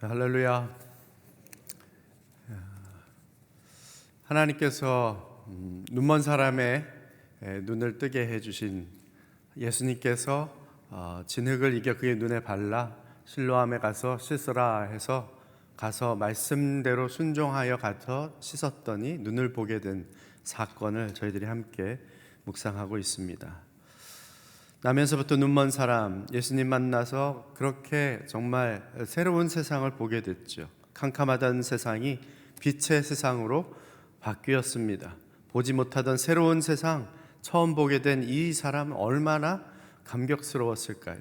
할렐루야. 하나님께서 눈먼 사람의 눈을 뜨게 해주신 예수님께서 진흙을 이겨 그의 눈에 발라 실로암에 가서 씻으라 해서 가서 말씀대로 순종하여 가서 씻었더니 눈을 보게 된 사건을 저희들이 함께 묵상하고 있습니다. 나면서부터 눈먼 사람, 예수님 만나서 그렇게 정말 새로운 세상을 보게 됐죠. 캄캄하던 세상이 빛의 세상으로 바뀌었습니다. 보지 못하던 새로운 세상, 처음 보게 된 이 사람 얼마나 감격스러웠을까요?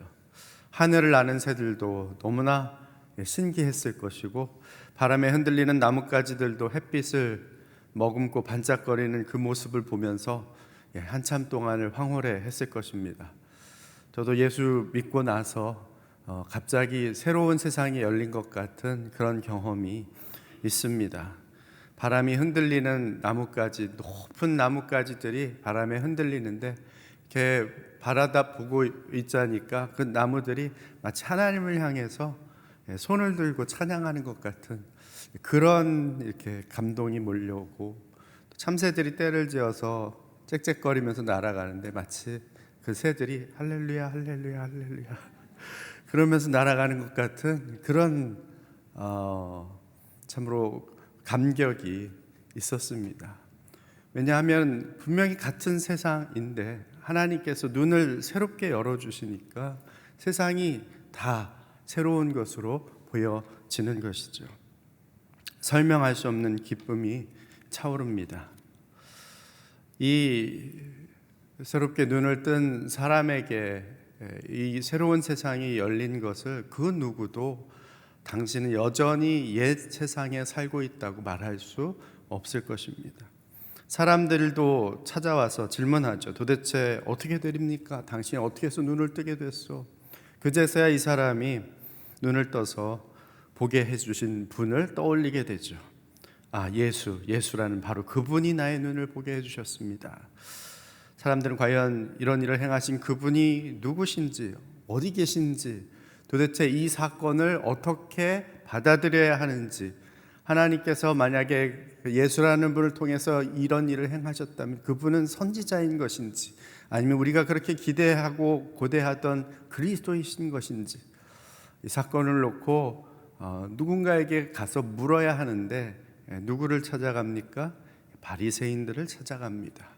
하늘을 나는 새들도 너무나 신기했을 것이고, 바람에 흔들리는 나뭇가지들도 햇빛을 머금고 반짝거리는 그 모습을 보면서 한참 동안을 황홀해 했을 것입니다. 저도 예수 믿고 나서 갑자기 새로운 세상이 열린 것 같은 그런 경험이 있습니다. 바람이 흔들리는 나뭇가지, 높은 나뭇가지들이 바람에 흔들리는데 이렇게 바라다 보고 있자니까 그 나무들이 마치 하나님을 향해서 손을 들고 찬양하는 것 같은 그런 이렇게 감동이 몰려오고, 참새들이 떼를 지어서 짹짹거리면서 날아가는데 마치 그 새들이 할렐루야 할렐루야 할렐루야 그러면서 날아가는 것 같은 그런 참으로 감격이 있었습니다. 왜냐하면 분명히 같은 세상인데 하나님께서 눈을 새롭게 열어주시니까 세상이 다 새로운 것으로 보여지는 것이죠. 설명할 수 없는 기쁨이 차오릅니다. 이 새롭게 눈을 뜬 사람에게 이 새로운 세상이 열린 것을 그 누구도 당신은 여전히 옛 세상에 살고 있다고 말할 수 없을 것입니다. 사람들도 찾아와서 질문하죠. 도대체 어떻게 되립니까? 당신이 어떻게 해서 눈을 뜨게 됐소? 그제서야 이 사람이 눈을 떠서 보게 해주신 분을 떠올리게 되죠. 예수라는 바로 그분이 나의 눈을 보게 해주셨습니다. 사람들은 과연 이런 일을 행하신 그분이 누구신지, 어디 계신지, 도대체 이 사건을 어떻게 받아들여야 하는지, 하나님께서 만약에 예수라는 분을 통해서 이런 일을 행하셨다면 그분은 선지자인 것인지, 아니면 우리가 그렇게 기대하고 고대하던 그리스도이신 것인지, 이 사건을 놓고 누군가에게 가서 물어야 하는데 누구를 찾아갑니까? 바리새인들을 찾아갑니다.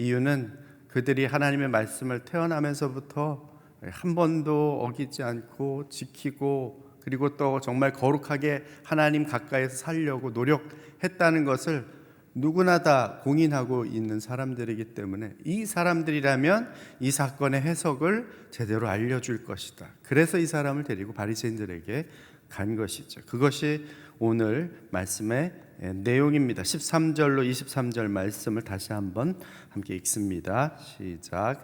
이유는 그들이 하나님의 말씀을 태어나면서부터 한 번도 어기지 않고 지키고, 그리고 또 정말 거룩하게 하나님 가까이서 살려고 노력했다는 것을 누구나 다 공인하고 있는 사람들이기 때문에 이 사람들이라면 이 사건의 해석을 제대로 알려줄 것이다. 그래서 이 사람을 데리고 바리새인들에게 간 것이죠. 그것이 오늘 말씀의 내용입니다. 13절로 23절 말씀을 다시 한번 함께 읽습니다. 시작.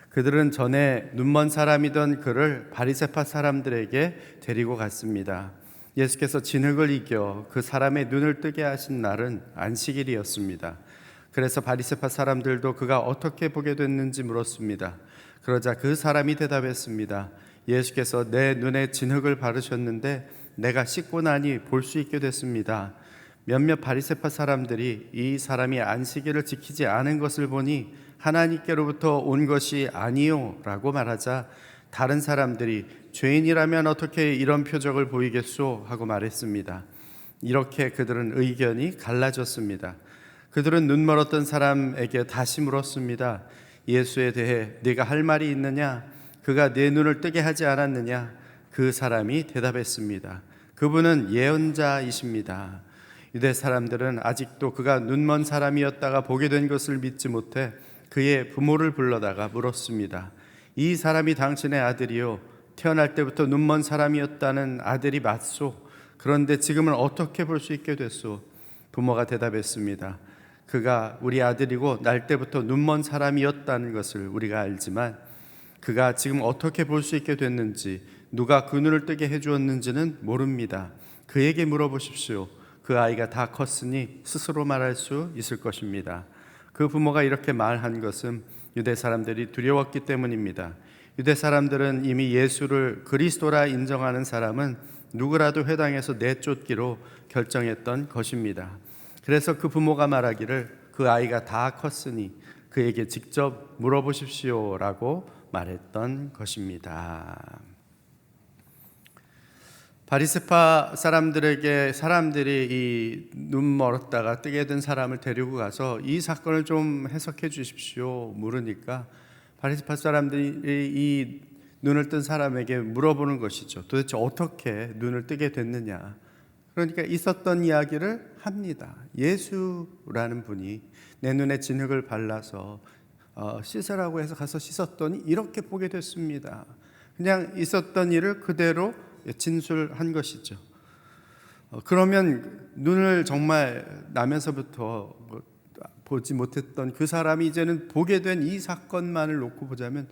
그들은 전에 눈먼 사람이던 그를 바리새파 사람들에게 데리고 갔습니다. 예수께서 진흙을 이겨 그 사람의 눈을 뜨게 하신 날은 안식일이었습니다. 그래서 바리새파 사람들도 그가 어떻게 보게 됐는지 물었습니다. 그러자 그 사람이 대답했습니다. 예수께서 내 눈에 진흙을 바르셨는데 내가 씻고 나니 볼 수 있게 됐습니다. 몇몇 바리새파 사람들이 이 사람이 안식일을 지키지 않은 것을 보니 하나님께로부터 온 것이 아니요 라고 말하자, 다른 사람들이 죄인이라면 어떻게 이런 표적을 보이겠소 하고 말했습니다. 이렇게 그들은 의견이 갈라졌습니다. 그들은 눈멀었던 사람에게 다시 물었습니다. 예수에 대해 네가 할 말이 있느냐? 그가 네 눈을 뜨게 하지 않았느냐? 그 사람이 대답했습니다. 그분은 예언자이십니다. 유대 사람들은 아직도 그가 눈먼 사람이었다가 보게 된 것을 믿지 못해 그의 부모를 불러다가 물었습니다. 이 사람이 당신의 아들이요, 태어날 때부터 눈먼 사람이었다는 아들이 맞소? 그런데 지금은 어떻게 볼 수 있게 됐소? 부모가 대답했습니다. 그가 우리 아들이고 날 때부터 눈먼 사람이었다는 것을 우리가 알지만 그가 지금 어떻게 볼 수 있게 됐는지, 누가 그 눈을 뜨게 해주었는지는 모릅니다. 그에게 물어보십시오. 그 아이가 다 컸으니 스스로 말할 수 있을 것입니다. 그 부모가 이렇게 말한 것은 유대 사람들이 두려웠기 때문입니다. 유대 사람들은 이미 예수를 그리스도라 인정하는 사람은 누구라도 회당에서 내쫓기로 결정했던 것입니다. 그래서 그 부모가 말하기를 그 아이가 다 컸으니 그에게 직접 물어보십시오라고 말했던 것입니다. 바리새파 사람들이 이 눈 멀었다가 뜨게 된 사람을 데리고 가서 이 사건을 좀 해석해 주십시오 물으니까 바리새파 사람들이 이 눈을 뜬 사람에게 물어보는 것이죠. 도대체 어떻게 눈을 뜨게 됐느냐. 그러니까 있었던 이야기를 합니다. 예수라는 분이 내 눈에 진흙을 발라서 씻으라고 해서 가서 씻었더니 이렇게 보게 됐습니다. 그냥 있었던 일을 그대로 진술한 것이죠. 그러면 눈을 정말 나면서부터 보지 못했던 그 사람이 이제는 보게 된 이 사건만을 놓고 보자면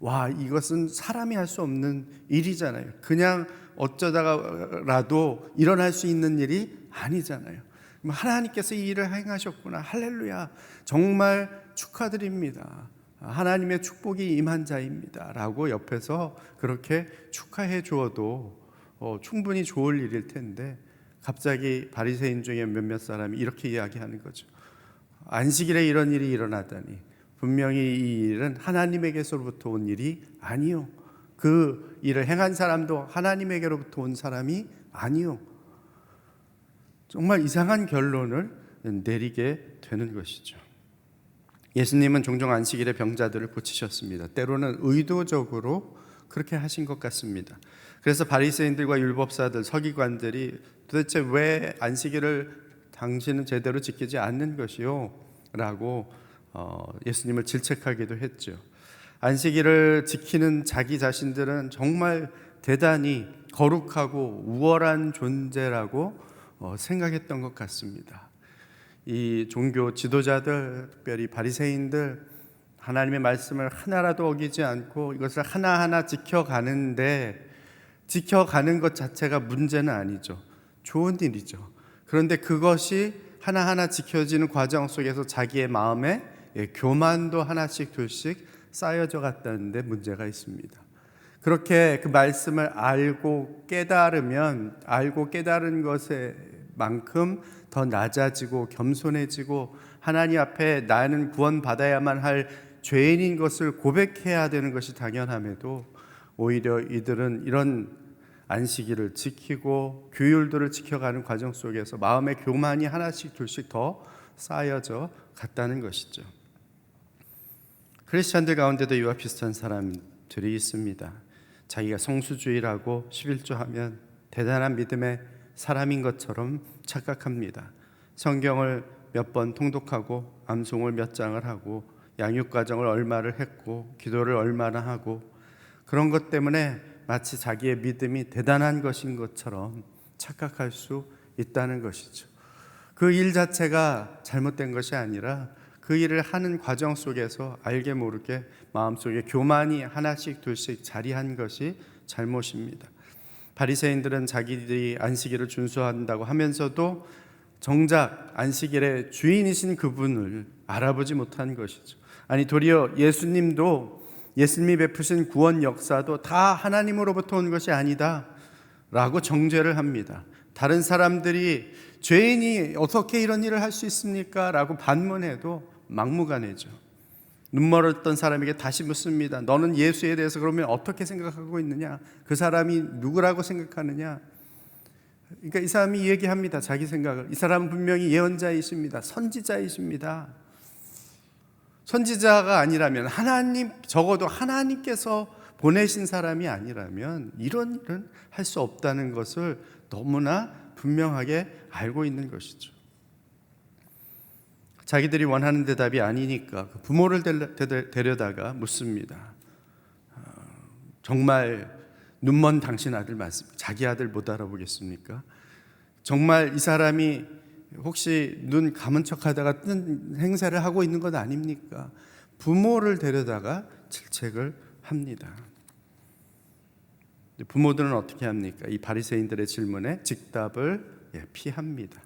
와, 이것은 사람이 할 수 없는 일이잖아요. 그냥 어쩌다가라도 일어날 수 있는 일이 아니잖아요. 하나님께서 이 일을 행하셨구나. 할렐루야. 정말 축하드립니다. 하나님의 축복이 임한 자입니다. 라고 옆에서 그렇게 축하해 주어도 충분히 좋을 일일 텐데 갑자기 바리새인 중에 몇몇 사람이 이렇게 이야기하는 거죠. 안식일에 이런 일이 일어나다니 분명히 이 일은 하나님에게서부터 온 일이 아니요. 그 일을 행한 사람도 하나님에게로부터 온 사람이 아니요. 정말 이상한 결론을 내리게 되는 것이죠. 예수님은 종종 안식일에 병자들을 고치셨습니다. 때로는 의도적으로 그렇게 하신 것 같습니다. 그래서 바리새인들과 율법사들, 서기관들이 도대체 왜 안식일을 당신은 제대로 지키지 않는 것이요? 라고 예수님을 질책하기도 했죠. 안식일을 지키는 자기 자신들은 정말 대단히 거룩하고 우월한 존재라고 생각했던 것 같습니다. 이 종교 지도자들, 특별히 바리새인들, 하나님의 말씀을 하나라도 어기지 않고 이것을 하나하나 지켜가는데 지켜가는 것 자체가 문제는 아니죠. 좋은 일이죠. 그런데 그것이 하나하나 지켜지는 과정 속에서 자기의 마음에 교만도 하나씩 둘씩 쌓여져 갔다는데 문제가 있습니다. 그렇게 그 말씀을 알고 깨달으면 알고 깨달은 것에 만큼 더 낮아지고 겸손해지고 하나님 앞에 나는 구원받아야만 할 죄인인 것을 고백해야 되는 것이 당연함에도 오히려 이들은 이런 안식일을 지키고 규율들을 지켜가는 과정 속에서 마음의 교만이 하나씩 둘씩 더 쌓여져 갔다는 것이죠. 크리스찬들 가운데도 이와 비슷한 사람들이 있습니다. 자기가 성수주의라고 11조하면 대단한 믿음의 사람인 것처럼 착각합니다. 성경을 몇 번 통독하고 암송을 몇 장을 하고 양육과정을 얼마를 했고 기도를 얼마나 하고 그런 것 때문에 마치 자기의 믿음이 대단한 것인 것처럼 착각할 수 있다는 것이죠. 그 일 자체가 잘못된 것이 아니라 그 일을 하는 과정 속에서 알게 모르게 마음속에 교만이 하나씩 둘씩 자리한 것이 잘못입니다. 바리새인들은 자기들이 안식일을 준수한다고 하면서도 정작 안식일의 주인이신 그분을 알아보지 못한 것이죠. 아니 도리어 예수님이 베푸신 구원 역사도 다 하나님으로부터 온 것이 아니다 라고 정죄를 합니다. 다른 사람들이 죄인이 어떻게 이런 일을 할 수 있습니까? 라고 반문해도 막무가내죠. 눈멀었던 사람에게 다시 묻습니다. 너는 예수에 대해서 그러면 어떻게 생각하고 있느냐? 그 사람이 누구라고 생각하느냐? 그러니까 이 사람이 얘기합니다. 자기 생각을. 이 사람은 분명히 예언자이십니다. 선지자이십니다. 선지자가 아니라면 적어도 하나님께서 보내신 사람이 아니라면 이런 일은 할 수 없다는 것을 너무나 분명하게 알고 있는 것이죠. 자기들이 원하는 대답이 아니니까 부모를 데려다가 묻습니다. 정말 눈먼 당신 아들 맞습니까? 자기 아들 못 알아보겠습니까? 정말 이 사람이 혹시 눈 감은 척하다가 뜬 행세를 하고 있는 것 아닙니까? 부모를 데려다가 질책을 합니다. 부모들은 어떻게 합니까? 이 바리새인들의 질문에 즉답을 피합니다.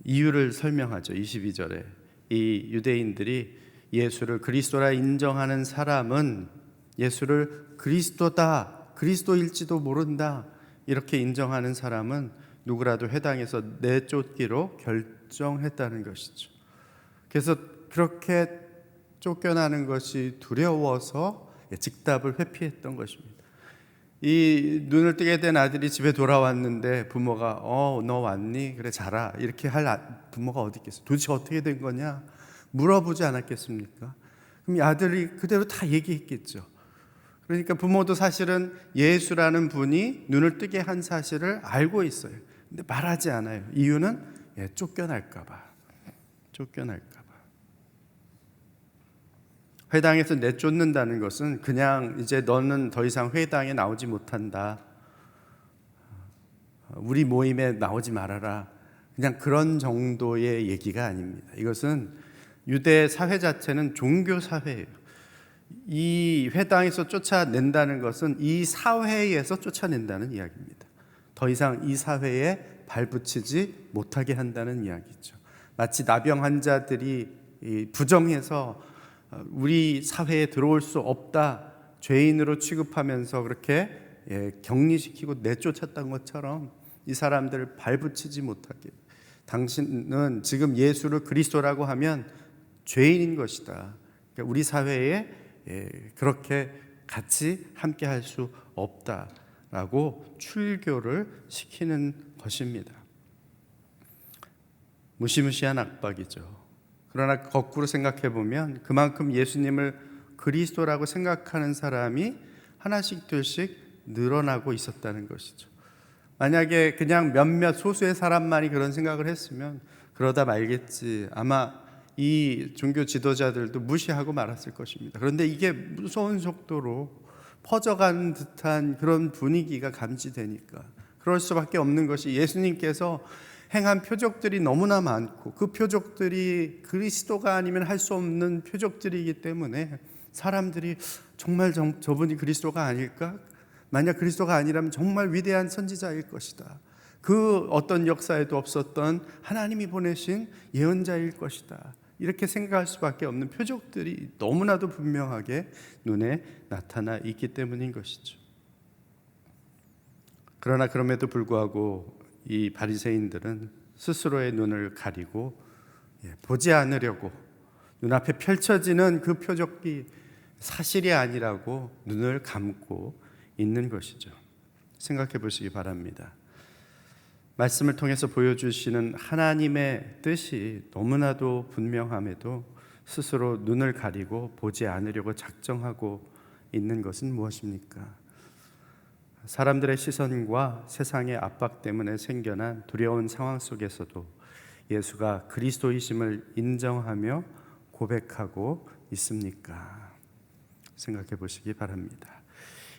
이유를 설명하죠. 22절에 이 유대인들이 예수를 그리스도라 인정하는 사람은 예수를 그리스도다 그리스도일지도 모른다 이렇게 인정하는 사람은 누구라도 회당에서 내쫓기로 결정했다는 것이죠. 그래서 그렇게 쫓겨나는 것이 두려워서 직답을 회피했던 것입니다. 이 눈을 뜨게 된 아들이 집에 돌아왔는데 부모가 너 왔니? 그래 자라 이렇게 할 부모가 어디 있겠어요? 도대체 어떻게 된 거냐? 물어보지 않았겠습니까? 그럼 이 아들이 그대로 다 얘기했겠죠. 그러니까 부모도 사실은 예수라는 분이 눈을 뜨게 한 사실을 알고 있어요. 근데 말하지 않아요. 이유는 쫓겨날까 봐. 회당에서 내쫓는다는 것은 그냥 이제 너는 더 이상 회당에 나오지 못한다. 우리 모임에 나오지 말아라. 그냥 그런 정도의 얘기가 아닙니다. 이것은 유대 사회 자체는 종교 사회예요. 이 회당에서 쫓아낸다는 것은 이 사회에서 쫓아낸다는 이야기입니다. 더 이상 이 사회에 발붙이지 못하게 한다는 이야기죠. 마치 나병 환자들이 부정해서 우리 사회에 들어올 수 없다, 죄인으로 취급하면서 그렇게 격리시키고 내쫓았던 것처럼 이 사람들을 발붙이지 못하게, 당신은 지금 예수를 그리스도라고 하면 죄인인 것이다. 그러니까 우리 사회에 그렇게 같이 함께 할 수 없다라고 출교를 시키는 것입니다. 무시무시한 압박이죠. 그러나 거꾸로 생각해 보면 그만큼 예수님을 그리스도라고 생각하는 사람이 하나씩 둘씩 늘어나고 있었다는 것이죠. 만약에 그냥 몇몇 소수의 사람만이 그런 생각을 했으면 그러다 말겠지, 아마 이 종교 지도자들도 무시하고 말았을 것입니다. 그런데 이게 무서운 속도로 퍼져가는 듯한 그런 분위기가 감지되니까 그럴 수밖에 없는 것이, 예수님께서 행한 표적들이 너무나 많고 그 표적들이 그리스도가 아니면 할 수 없는 표적들이기 때문에 사람들이 정말 저분이 그리스도가 아닐까? 만약 그리스도가 아니라면 정말 위대한 선지자일 것이다. 그 어떤 역사에도 없었던 하나님이 보내신 예언자일 것이다. 이렇게 생각할 수밖에 없는 표적들이 너무나도 분명하게 눈에 나타나 있기 때문인 것이죠. 그러나 그럼에도 불구하고 이 바리새인들은 스스로의 눈을 가리고 보지 않으려고, 눈앞에 펼쳐지는 그 표적이 사실이 아니라고 눈을 감고 있는 것이죠. 생각해 보시기 바랍니다. 말씀을 통해서 보여주시는 하나님의 뜻이 너무나도 분명함에도 스스로 눈을 가리고 보지 않으려고 작정하고 있는 것은 무엇입니까? 사람들의 시선과 세상의 압박 때문에 생겨난 두려운 상황 속에서도 예수가 그리스도이심을 인정하며 고백하고 있습니까? 생각해 보시기 바랍니다.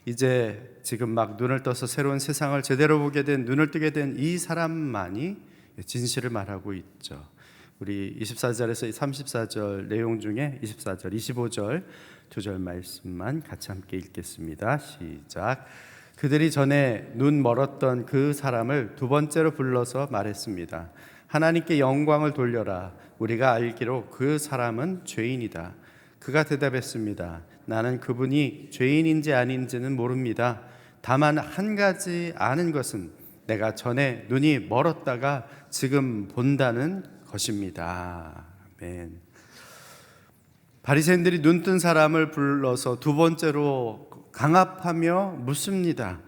이제 지금 막 눈을 떠서 새로운 세상을 제대로 보게 된, 눈을 뜨게 된 이 사람만이 진실을 말하고 있죠. 우리 24절에서 34절 내용 중에 24절, 25절 두 절 말씀만 같이 함께 읽겠습니다. 시작. 그들이 전에 눈 멀었던 그 사람을 두 번째로 불러서 말했습니다. 하나님께 영광을 돌려라. 우리가 알기로 그 사람은 죄인이다. 그가 대답했습니다. 나는 그분이 죄인인지 아닌지는 모릅니다. 다만 한 가지 아는 것은 내가 전에 눈이 멀었다가 지금 본다는 것입니다. 아멘. 바리새인들이 눈뜬 사람을 불러서 두 번째로 강압하며 묻습니다.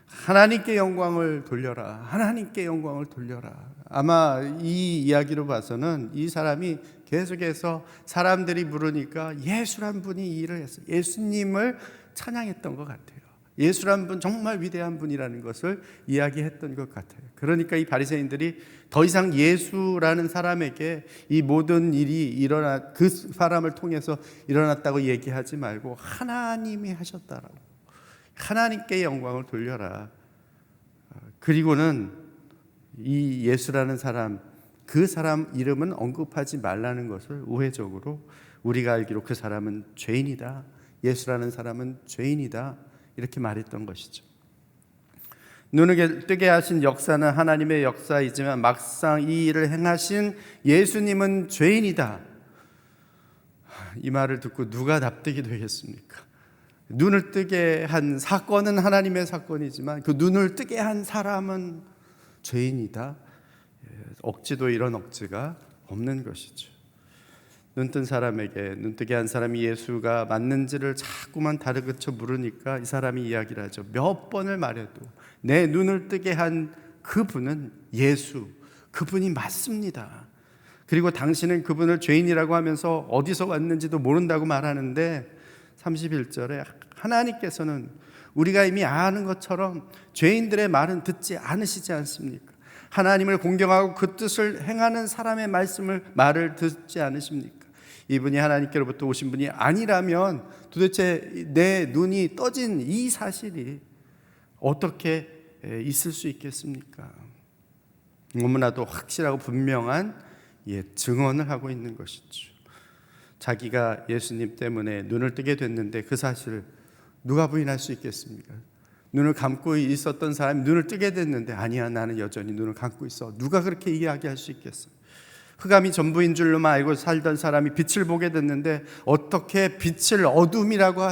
하나님께 영광을 돌려라. 하나님께 영광을 돌려라. 아마 이 이야기로 봐서는 이 사람이 계속해서 사람들이 물으니까 예수란 분이 이 일을 했어요. 예수님을 찬양했던 것 같아요. 예수란 분 정말 위대한 분이라는 것을 이야기했던 것 같아요. 그러니까 이 바리새인들이 더 이상 예수라는 사람에게 이 모든 일이 그 사람을 통해서 일어났다고 얘기하지 말고 하나님이 하셨다라고, 하나님께 영광을 돌려라. 그리고는 이 예수라는 사람, 그 사람 이름은 언급하지 말라는 것을 우회적으로 우리가 알기로 그 사람은 죄인이다, 예수라는 사람은 죄인이다, 이렇게 말했던 것이죠. 눈을 뜨게 하신 역사는 하나님의 역사이지만 막상 이 일을 행하신 예수님은 죄인이다. 이 말을 듣고 누가 납득이 되겠습니까? 눈을 뜨게 한 사건은 하나님의 사건이지만 그 눈을 뜨게 한 사람은 죄인이다. 억지도 이런 억지가 없는 것이죠. 눈뜬 사람에게 눈뜨게 한 사람이 예수가 맞는지를 자꾸만 다르그쳐 물으니까 이 사람이 이야기를 하죠. 몇 번을 말해도 내 눈을 뜨게 한 그분은 예수, 그분이 맞습니다. 그리고 당신은 그분을 죄인이라고 하면서 어디서 왔는지도 모른다고 말하는데 31절에 하나님께서는 우리가 이미 아는 것처럼 죄인들의 말은 듣지 않으시지 않습니까? 하나님을 공경하고 그 뜻을 행하는 사람의 말을 듣지 않으십니까? 이분이 하나님께로부터 오신 분이 아니라면 도대체 내 눈이 떠진 이 사실이 어떻게 있을 수 있겠습니까? 너무나도 확실하고 분명한 증언을 하고 있는 것이죠. 자기가 예수님 때문에 눈을 뜨게 됐는데 그 사실을 누가 부인할 수 있겠습니까? 눈을 감고 있었던 사람이 눈을 뜨게 됐는데 아니야, 나는 여전히 눈을 감고 있어. 누가 그렇게 이야기할 수 있겠어요? 흑암이 전부인 줄로만 알고 살던 사람이 빛을 보게 됐는데 어떻게 빛을 어둠이라고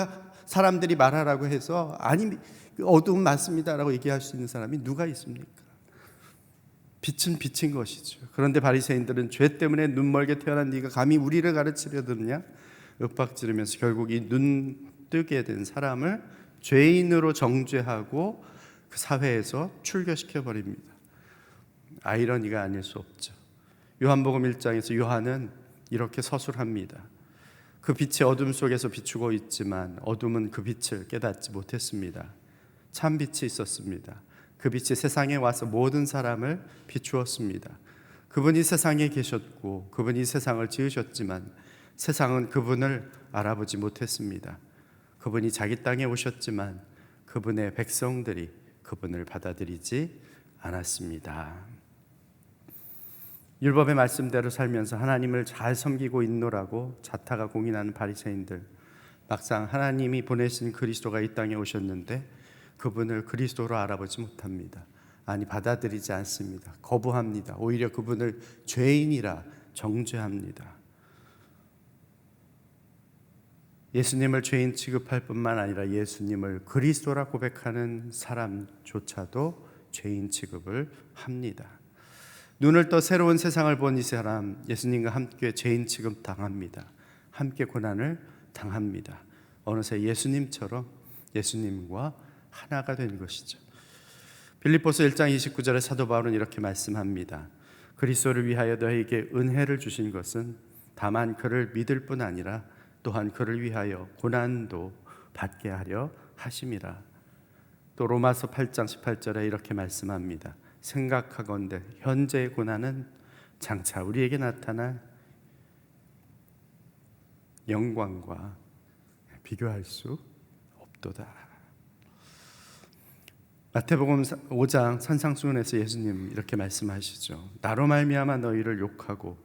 사람들이 말하라고 해서 아니, 어둠 맞습니다라고 얘기할 수 있는 사람이 누가 있습니까? 빛은 빛인 것이죠. 그런데 바리새인들은 죄 때문에 눈멀게 태어난 네가 감히 우리를 가르치려 드느냐 윽박지르면서 결국 이 눈 뜨게 된 사람을 죄인으로 정죄하고 그 사회에서 출교시켜 버립니다. 아이러니가 아닐 수 없죠. 요한복음 1장에서 요한은 이렇게 서술합니다. 그 빛이 어둠 속에서 비추고 있지만 어둠은 그 빛을 깨닫지 못했습니다. 참 빛이 있었습니다. 그 빛이 세상에 와서 모든 사람을 비추었습니다. 그분이 세상에 계셨고 그분이 세상을 지으셨지만 세상은 그분을 알아보지 못했습니다. 그분이 자기 땅에 오셨지만 그분의 백성들이 그분을 받아들이지 않았습니다. 율법의 말씀대로 살면서 하나님을 잘 섬기고 있노라고 자타가 공인하는 바리새인들, 막상 하나님이 보내신 그리스도가 이 땅에 오셨는데 그분을 그리스도로 알아보지 못합니다. 아니, 받아들이지 않습니다. 거부합니다. 오히려 그분을 죄인이라 정죄합니다. 예수님을 죄인 취급할 뿐만 아니라 예수님을 그리스도라 고백하는 사람조차도 죄인 취급을 합니다. 눈을 떠 새로운 세상을 본 이 사람, 예수님과 함께 죄인 취급 당합니다. 함께 고난을 당합니다. 어느새 예수님처럼 예수님과 하나가 된 것이죠. 빌립보서 1장 29절에 사도 바울은 이렇게 말씀합니다. 그리스도를 위하여 너에게 은혜를 주신 것은 다만 그를 믿을 뿐 아니라 또한 그를 위하여 고난도 받게 하려 하심이라. 또 로마서 8장 18절에 이렇게 말씀합니다. 생각하건대 현재의 고난은 장차 우리에게 나타날 영광과 비교할 수 없도다. 마태복음 5장 산상수훈에서 예수님 이렇게 말씀하시죠. 나로 말미암아 너희를 욕하고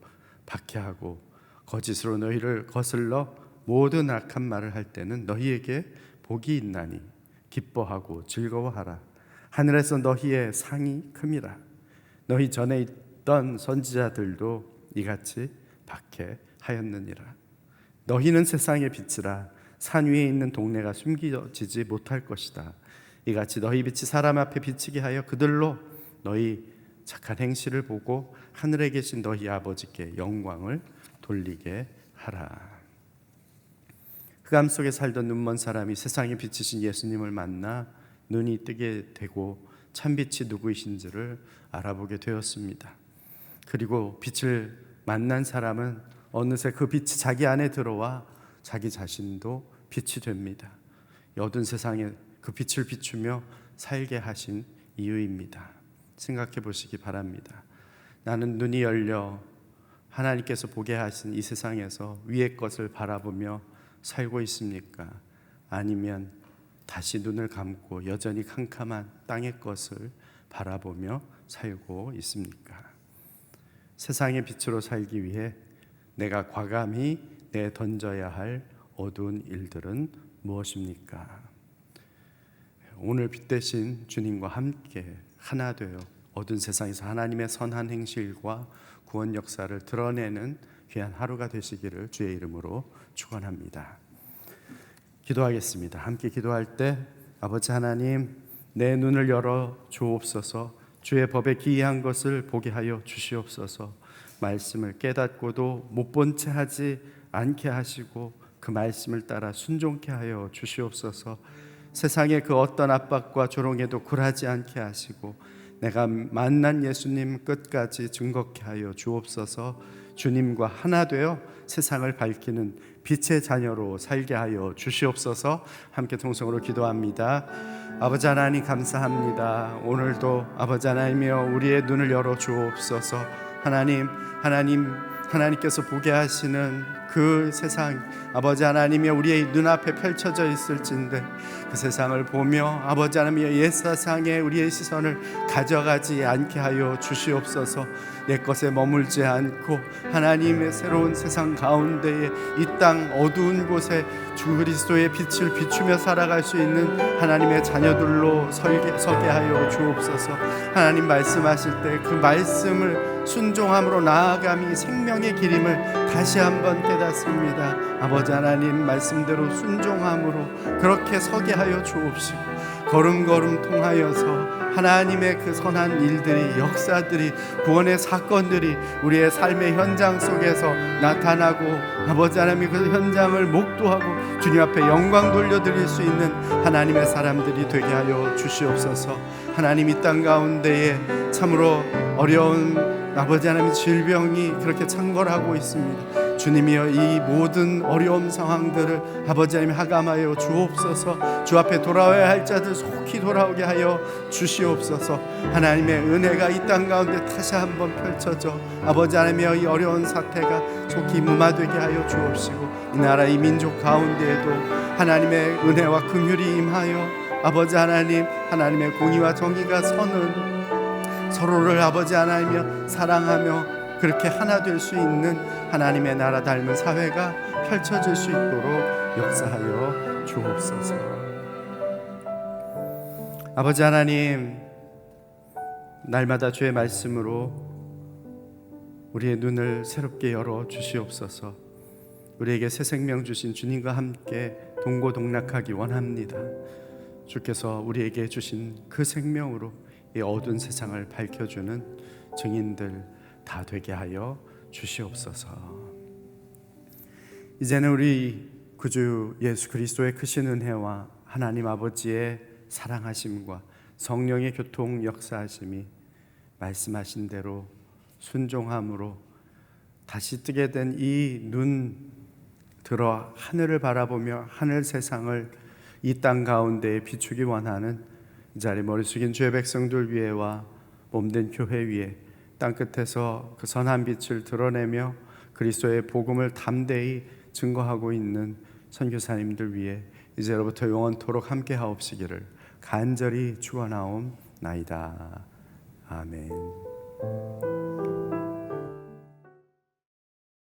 박해하고 거짓으로 너희를 거슬러 모든 악한 말을 할 때는 너희에게 복이 있나니 기뻐하고 즐거워하라. 하늘에서 너희의 상이 큼이라. 너희 전에 있던 선지자들도 이같이 박해하였느니라. 너희는 세상의 빛이라. 산 위에 있는 동네가 숨겨지지 못할 것이다. 이같이 너희 빛이 사람 앞에 비치게 하여 그들로 너희 착한 행실을 보고 하늘에 계신 너희 아버지께 영광을 돌리게 하라. 흑암 속에 살던 눈먼 사람이 세상에 비치신 예수님을 만나 눈이 뜨게 되고 참빛이 누구이신지를 알아보게 되었습니다. 그리고 빛을 만난 사람은 어느새 그 빛이 자기 안에 들어와 자기 자신도 빛이 됩니다. 어두운 세상에 그 빛을 비추며 살게 하신 이유입니다. 생각해 보시기 바랍니다. 나는 눈이 열려 하나님께서 보게 하신 이 세상에서 위의 것을 바라보며 살고 있습니까? 아니면 다시 눈을 감고 여전히 캄캄한 땅의 것을 바라보며 살고 있습니까? 세상의 빛으로 살기 위해 내가 과감히 내던져야 할 어두운 일들은 무엇입니까? 오늘 빛 대신 주님과 함께 하나 되어 어두운 세상에서 하나님의 선한 행실과 구원 역사를 드러내는 귀한 하루가 되시기를 주의 이름으로 축원합니다. 기도하겠습니다. 함께 기도할 때 아버지 하나님, 내 눈을 열어 주옵소서. 주의 법에 기이한 것을 보게 하여 주시옵소서. 말씀을 깨닫고도 못 본 채 하지 않게 하시고 그 말씀을 따라 순종케 하여 주시옵소서. 세상의 그 어떤 압박과 조롱에도 굴하지 않게 하시고 내가 만난 예수님 끝까지 증거케 하여 주옵소서. 주님과 하나 되어 세상을 밝히는 빛의 자녀로 살게 하여 주시옵소서. 함께 통성으로 기도합니다. 아버지 하나님 감사합니다. 오늘도 아버지 하나님이여 우리의 눈을 열어 주옵소서. 하나님께서 보게 하시는 그 세상, 아버지 하나님이 우리의 눈앞에 펼쳐져 있을진데 그 세상을 보며 아버지 하나님이 옛 세상에 우리의 시선을 가져가지 않게 하여 주시옵소서. 내 것에 머물지 않고 하나님의 새로운 세상 가운데에 이 땅 어두운 곳에 주 그리스도의 빛을 비추며 살아갈 수 있는 하나님의 자녀들로 서게 하여 주옵소서. 하나님 말씀하실 때 그 말씀을 순종함으로 나아감이 생명의 길임을 다시 한번 깨닫습니다. 아버지 하나님 말씀대로 순종함으로 그렇게 서게 하여 주옵시고 걸음걸음 통하여서 하나님의 그 선한 일들이, 역사들이, 구원의 사건들이 우리의 삶의 현장 속에서 나타나고 아버지 하나님이 그 현장을 목도하고 주님 앞에 영광 돌려드릴 수 있는 하나님의 사람들이 되게 하여 주시옵소서. 하나님 이 땅 가운데에 참으로 어려운 아버지 하나님 질병이 그렇게 창궐하고 있습니다. 주님이여 이 모든 어려운 상황들을 아버지 하나님 하감하여 주옵소서. 주 앞에 돌아와야 할 자들 속히 돌아오게 하여 주시옵소서. 하나님의 은혜가 이 땅 가운데 다시 한번 펼쳐져 아버지 하나님이여 이 어려운 사태가 속히 무마되게 하여 주옵시고 이 나라 이 민족 가운데에도 하나님의 은혜와 긍휼이 임하여 아버지 하나님, 하나님의 공의와 정의가 서는 서로를 아버지 하나님이여 사랑하며 그렇게 하나 될 수 있는 하나님의 나라 닮은 사회가 펼쳐질 수 있도록 역사하여 주옵소서. 아버지 하나님, 날마다 주의 말씀으로 우리의 눈을 새롭게 열어 주시옵소서. 우리에게 새 생명 주신 주님과 함께 동고동락하기 원합니다. 주께서 우리에게 주신 그 생명으로 이 어두운 세상을 밝혀주는 증인들 다 되게 하여 주시옵소서. 이제는 우리 구주 예수 그리스도의 크신 은혜와 하나님 아버지의 사랑하심과 성령의 교통 역사하심이 말씀하신 대로 순종함으로 다시 뜨게 된 이 눈 들어 하늘을 바라보며 하늘 세상을 이 땅 가운데에 비추기 원하는 이 자리 머리 숙인 주의 백성들 위에와 몸된 교회 위에 땅끝에서 그 선한 빛을 드러내며 그리스도의 복음을 담대히 증거하고 있는 선교사님들 위해 이제로부터 영원토록 함께 하옵시기를 간절히 축원하옵나이다. 아멘.